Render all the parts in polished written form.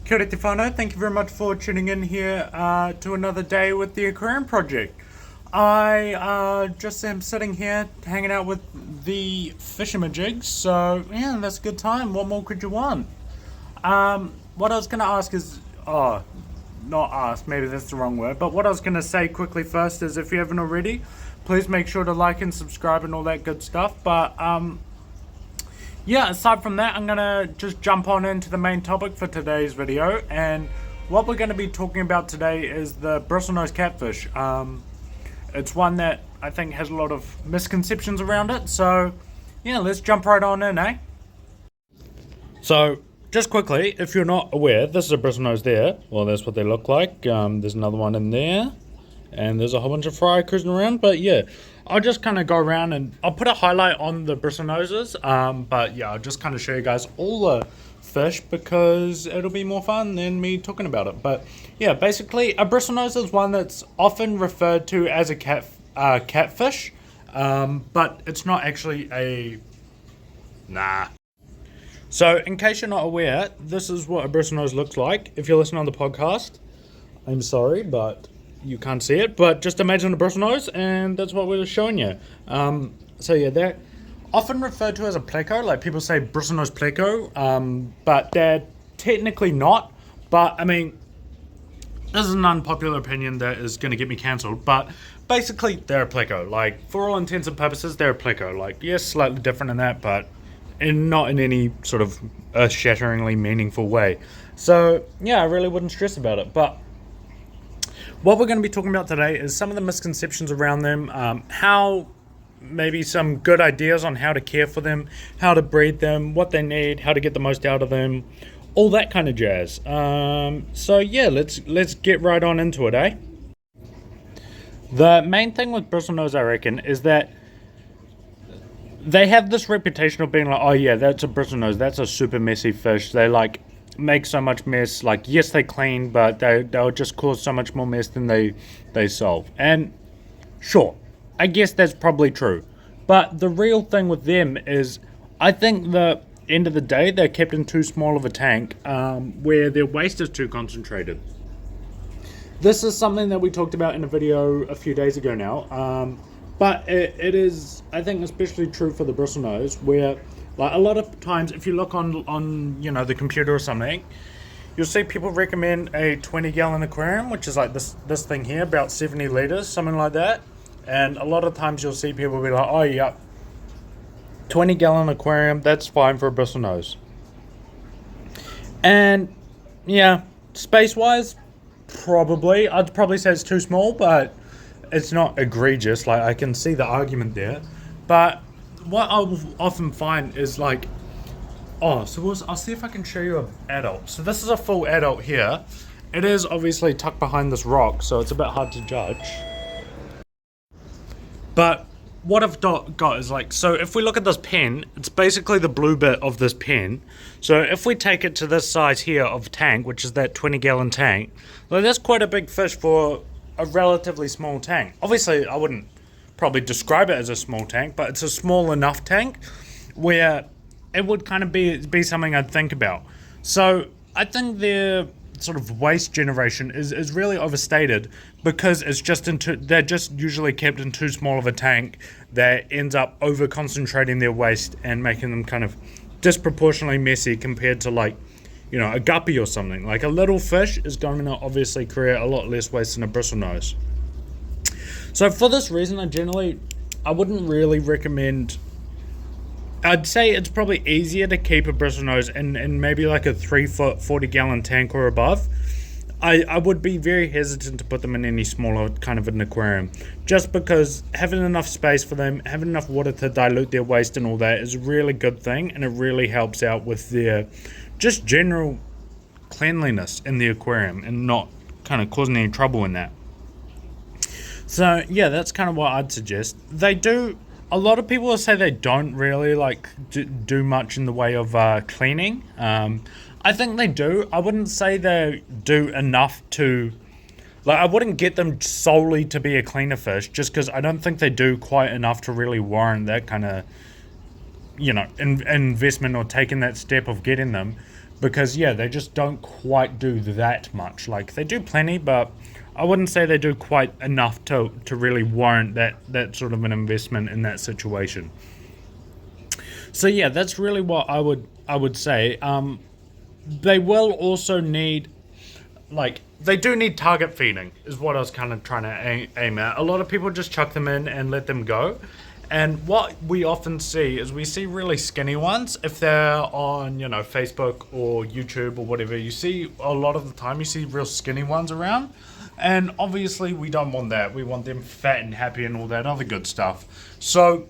Kia ora te whānau. Thank you very much for tuning in here to another day with the Aquarium project. I just am sitting here hanging out with the fisherman jigs, so yeah, that's a good time. What more could you want? What I was going to ask is, not ask, maybe that's the wrong word, but what I was going to say quickly first is if you haven't already, please make sure to like and subscribe and all that good stuff. But yeah, aside from that, I'm gonna just jump on into the main topic for today's video, and what we're going to be talking about today is the Bristlenose Catfish. It's one that I think has a lot of misconceptions around it, so yeah, let's jump right on in, eh? So, just quickly, if you're not aware, this is a Bristlenose there. Well, that's what they look like. There's another one in there, and there's a whole bunch of fry cruising around, but yeah. I'll just kind of go around and I'll put a highlight on the Bristlenoses, but yeah, I'll just kind of show you guys all the fish because it'll be more fun than me talking about it. But yeah, basically a Bristlenose is one that's often referred to as a catfish, but it's not actually a... Nah. So in case you're not aware, this is what a Bristlenose looks like. If you're listening on the podcast, I'm sorry, but you can't see it, but just imagine a Bristlenose, and that's what we're showing you. So yeah, they're often referred to as a pleco, like people say Bristlenose pleco, but they're technically not. But I mean, this is an unpopular opinion that is going to get me cancelled, but basically they're a pleco. Like, for all intents and purposes, they're a pleco. Like, yes, slightly different in that, but not in any sort of earth-shatteringly meaningful way. So yeah, I really wouldn't stress about it. But what we're going to be talking about today is some of the misconceptions around them, how maybe some good ideas on how to care for them, how to breed them, what they need, how to get the most out of them, all that kind of jazz. So yeah, let's get right on into it, eh? The main thing with Bristlenose, I reckon, is that they have this reputation of being like, oh yeah, that's a Bristlenose, that's a super messy fish. They like make so much mess. Like, yes, they clean, but they'll just cause so much more mess than they solve. And sure, I guess that's probably true, but the real thing with them is, I think the end of the day, they're kept in too small of a tank, where their waste is too concentrated. This is something that we talked about in a video a few days ago now, but it is, I think, especially true for the Bristlenose, where like a lot of times, if you look on the computer or something, you'll see people recommend a 20-gallon aquarium, which is like this thing here, about 70 liters, something like that. And a lot of times you'll see people be like, oh yeah, 20-gallon aquarium, that's fine for a Bristlenose. And yeah, space-wise, probably, I'd probably say it's too small, but it's not egregious. Like, I can see the argument there, but what I'll often find is like, I'll see if I can show you an adult. So this is a full adult here. It is obviously tucked behind this rock, so it's a bit hard to judge. But what I've got is like, so if we look at this pen, it's basically the blue bit of this pen. So if we take it to this size here of tank, which is that 20-gallon tank, well, that's quite a big fish for a relatively small tank. Obviously, I wouldn't probably describe it as a small tank, but it's a small enough tank where it would kind of be something I'd think about. So I think their sort of waste generation is really overstated, because it's just they're just usually kept in too small of a tank that ends up over concentrating their waste and making them kind of disproportionately messy compared to, like, a guppy or something. Like, a little fish is going to obviously create a lot less waste than a Bristlenose. So for this reason, I wouldn't really recommend. I'd say it's probably easier to keep a Bristlenose in maybe like a 3-foot 40-gallon tank or above. I would be very hesitant to put them in any smaller kind of an aquarium, just because having enough space for them, having enough water to dilute their waste and all that is a really good thing, and it really helps out with their just general cleanliness in the aquarium and not kind of causing any trouble in that. So yeah, that's kind of what I'd suggest. A lot of people will say they don't really like do much in the way of cleaning. I think they do. I wouldn't say they do enough to, like, I wouldn't get them solely to be a cleaner fish, just because I don't think they do quite enough to really warrant that kind of, investment or taking that step of getting them. because yeah, they just don't quite do that much. Like they do plenty, but I wouldn't say they do quite enough to really warrant that sort of an investment in that situation. So yeah, that's really what I would say. They will also need, like, they do need target feeding is what I was kind of trying to aim at. A lot of people just chuck them in and let them go, and what we often see is we see really skinny ones. If they're on, Facebook or YouTube or whatever, you see a lot of the time you see real skinny ones around, and obviously we don't want that. We want them fat and happy and all that other good stuff. So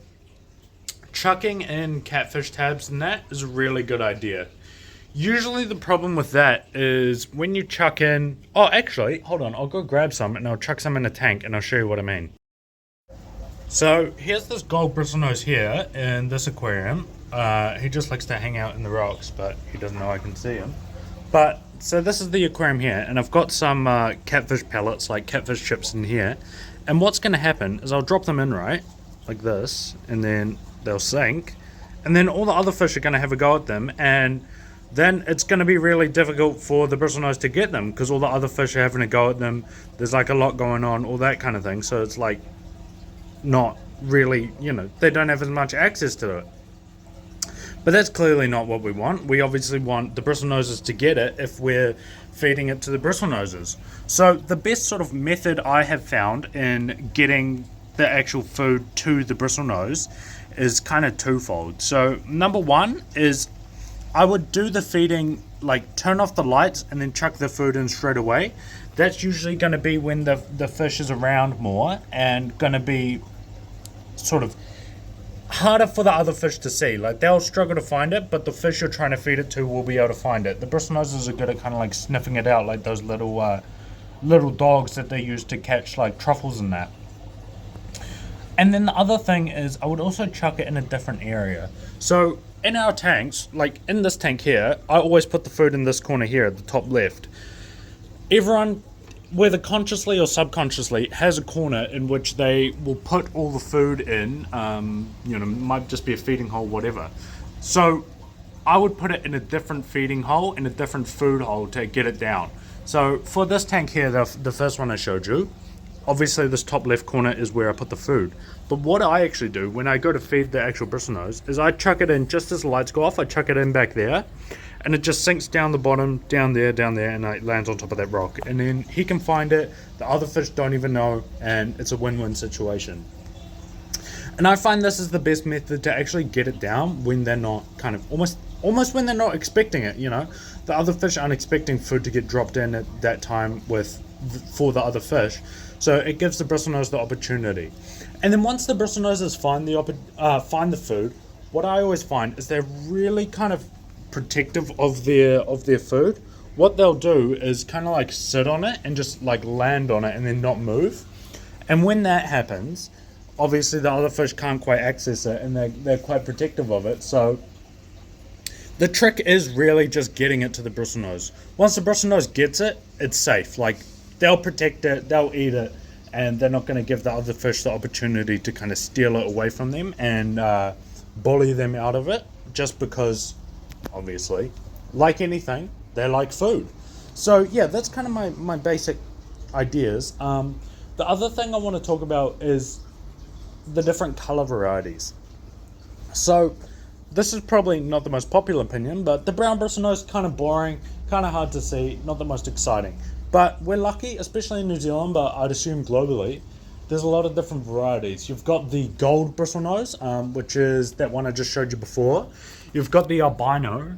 chucking in catfish tabs and that is a really good idea. Usually the problem with that is when you chuck in... Oh, actually, hold on. I'll go grab some and I'll chuck some in a tank and I'll show you what I mean. So here's this gold bristlenose here in this aquarium. He just likes to hang out in the rocks, but he doesn't know I can see him. But, so this is the aquarium here, and I've got some catfish pellets, like catfish chips in here. And what's going to happen is I'll drop them in, right? Like this, and then they'll sink. And then all the other fish are going to have a go at them, and then it's going to be really difficult for the bristlenose to get them because all the other fish are having a go at them. There's like a lot going on, all that kind of thing. So it's like not really, they don't have as much access to it. But that's clearly not what we want. We obviously want the bristlenoses to get it if we're feeding it to the bristlenoses. So the best sort of method I have found in getting the actual food to the bristlenose is kind of twofold. So number one is I would do the feeding, like turn off the lights and then chuck the food in straight away. That's usually going to be when the fish is around more and going to be sort of harder for the other fish to see. Like they'll struggle to find it, but the fish you're trying to feed it to will be able to find it. The bristlenoses are good at kind of like sniffing it out, like those little dogs that they use to catch like truffles and that. And then the other thing is I would also chuck it in a different area. So in our tanks, like in this tank here, I always put the food in this corner here at the top left. Everyone, whether consciously or subconsciously, has a corner in which they will put all the food in. Might just be a feeding hole, whatever. So I would put it in a different feeding hole, in a different food hole to get it down. So for this tank here, the first one I showed you, obviously this top left corner is where I put the food. But what I actually do when I go to feed the actual bristlenose is I chuck it in just as the lights go off. I chuck it in back there, and it just sinks down the bottom, down there, and it lands on top of that rock. And then he can find it, the other fish don't even know, and it's a win-win situation. And I find this is the best method to actually get it down when they're not kind of almost when they're not expecting it. The other fish aren't expecting food to get dropped in at that time for the other fish. So it gives the bristlenose the opportunity. And then once the bristlenoses find the food, what I always find is they're really kind of protective of their food. What they'll do is kind of like sit on it and just like land on it and then not move. And when that happens, obviously the other fish can't quite access it, and they're quite protective of it. So the trick is really just getting it to the bristlenose. Once the bristlenose gets it, it's safe. Like they'll protect it, they'll eat it, and they're not going to give the other fish the opportunity to kind of steal it away from them and bully them out of it, just because, obviously, like anything, they like food. So yeah, that's kind of my basic ideas. The other thing I want to talk about is the different color varieties. So this is probably not the most popular opinion, but the brown bristlenose, kind of boring, kind of hard to see, not the most exciting. But we're lucky, especially in New Zealand, but I'd assume globally, there's a lot of different varieties. You've got the gold bristlenose, which is that one I just showed you before. You've got the albino,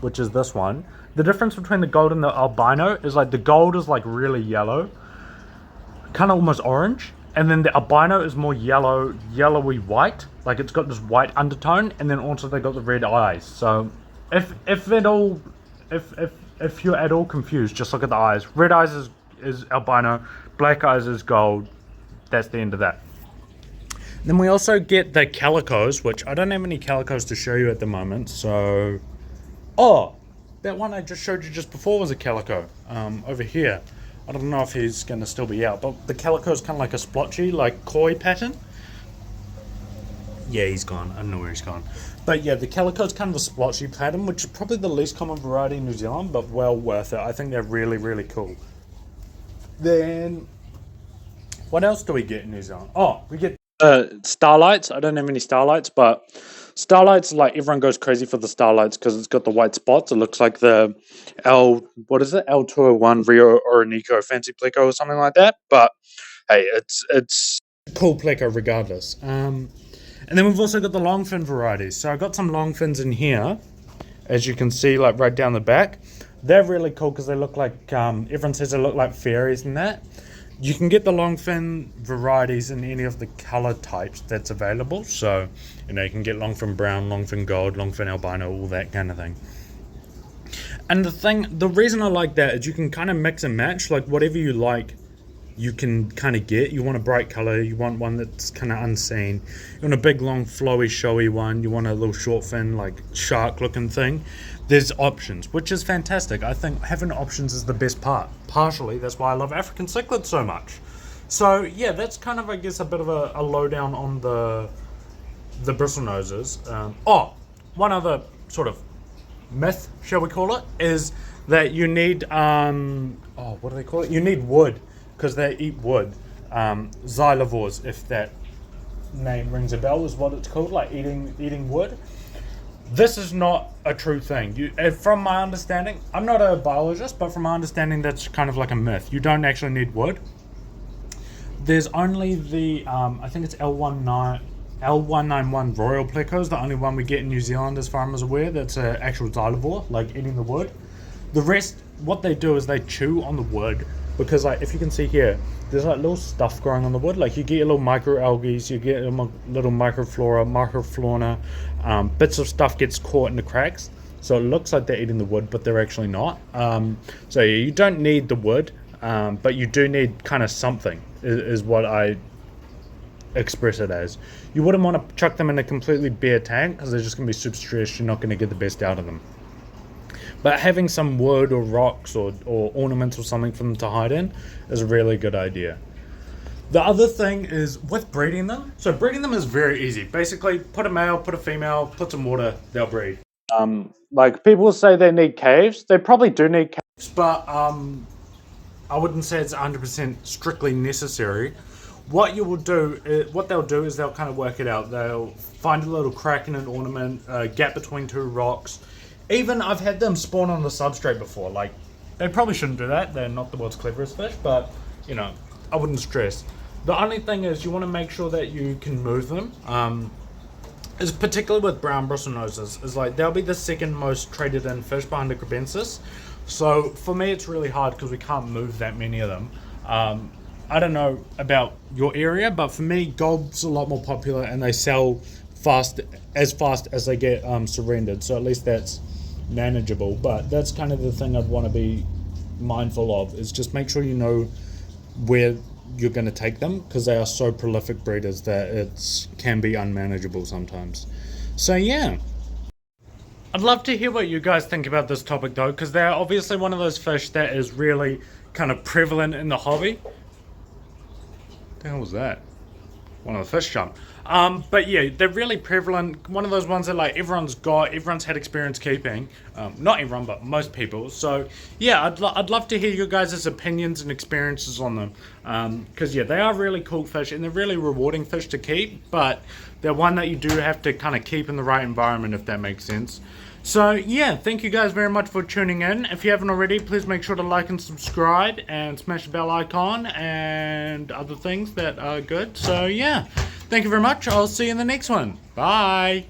which is this one. The difference between the gold and the albino is like the gold is like really yellow, kind of almost orange. And then the albino is more yellowy white. Like it's got this white undertone, and then also they got the red eyes. So if you're at all confused, just look at the eyes. Red eyes is albino, black eyes is gold. That's the end of that. Then we also get the calicos, which I don't have any calicos to show you at the moment. So, that one I just showed you just before was a calico, over here. I don't know if he's going to still be out, but the calico is kind of like a splotchy, like koi pattern. Yeah, he's gone. I don't know where he's gone. But yeah, the calico's kind of a splotchy pattern, which is probably the least common variety in New Zealand, but well worth it. I think they're really, really cool. Then, what else do we get in New Zealand? Oh, we get starlights. I don't have any starlights, but starlights, like everyone goes crazy for the starlights because it's got the white spots. It looks like the what is it? L201 Rio Orinoco Fancy Pleco or something like that. But hey, it's cool pleco regardless. And then we've also got the longfin varieties. So I got some longfins in here, as you can see, like right down the back. They're really cool because they look like, everyone says they look like fairies and that. You can get the longfin varieties in any of the color types that's available. So, you know, you can get longfin brown, longfin gold, longfin albino, all that kind of thing. And the reason I like that is you can kind of mix and match, like whatever you like, you can kind of get. You want a bright color, you want one that's kind of unseen, you want a big long flowy showy one, you want a little short fin like shark looking thing. There's options, which is fantastic. I think having options is the best part. Partially that's why I love African cichlids so much. So yeah, that's kind of, I guess, a bit of a lowdown on the bristlenoses. One other sort of myth, shall we call it, is that you need what do they call it? You need wood, because they eat wood. Xylivores, if that name rings a bell, is what it's called, like eating wood. This is not a true thing. From my understanding, I'm not a biologist, but from my understanding, that's kind of like a myth. You don't actually need wood. There's only the, I think it's L191 Royal Pleco is the only one we get in New Zealand, as far as I'm aware, that's an actual xylivore, like eating the wood. The rest, what they do is they chew on the wood, because like if you can see here, there's like little stuff growing on the wood. Like you get your little microalgae, you get little microfauna, bits of stuff gets caught in the cracks. So it looks like they're eating the wood, but they're actually not. So yeah, you don't need the wood, but you do need kind of something, is what I express it as. You wouldn't want to chuck them in a completely bare tank because they're just going to be super stressed. You're not going to get the best out of them. But having some wood or rocks or ornaments or something for them to hide in is a really good idea. The other thing is with breeding them. So breeding them is very easy. Basically, put a male, put a female, put some water, they'll breed. Like people say they need caves. They probably do need caves, but I wouldn't say it's 100% strictly necessary. What they'll do is they'll kind of work it out. They'll find a little crack in an ornament, a gap between two rocks. Even I've had them spawn on the substrate before. Like, they probably shouldn't do that. They're not the world's cleverest fish, but, you know, I wouldn't stress. The only thing is you want to make sure that you can move them. Is particularly with brown bristlenoses, is like they'll be the second most traded in fish behind the Crebensis. So for me, it's really hard because we can't move that many of them. I don't know about your area, but for me, gob's a lot more popular and they sell fast as they get surrendered. So at least that's manageable. But that's kind of the thing I'd want to be mindful of, is just make sure you know where you're going to take them, because they are so prolific breeders that it can be unmanageable sometimes. So yeah, I'd love to hear what you guys think about this topic though, because they're obviously one of those fish that is really kind of prevalent in the hobby. What the hell was that? One of the fish jumped. But yeah, they're really prevalent. One of those ones that like everyone's had experience keeping. Not everyone, but most people. So yeah, I'd love to hear your guys' opinions and experiences on them. Because yeah, they are really cool fish and they're really rewarding fish to keep. But they're one that you do have to kind of keep in the right environment, if that makes sense. So yeah, thank you guys very much for tuning in. If you haven't already, please make sure to like and subscribe and smash the bell icon and other things that are good. So yeah, thank you very much. I'll see you in the next one. Bye.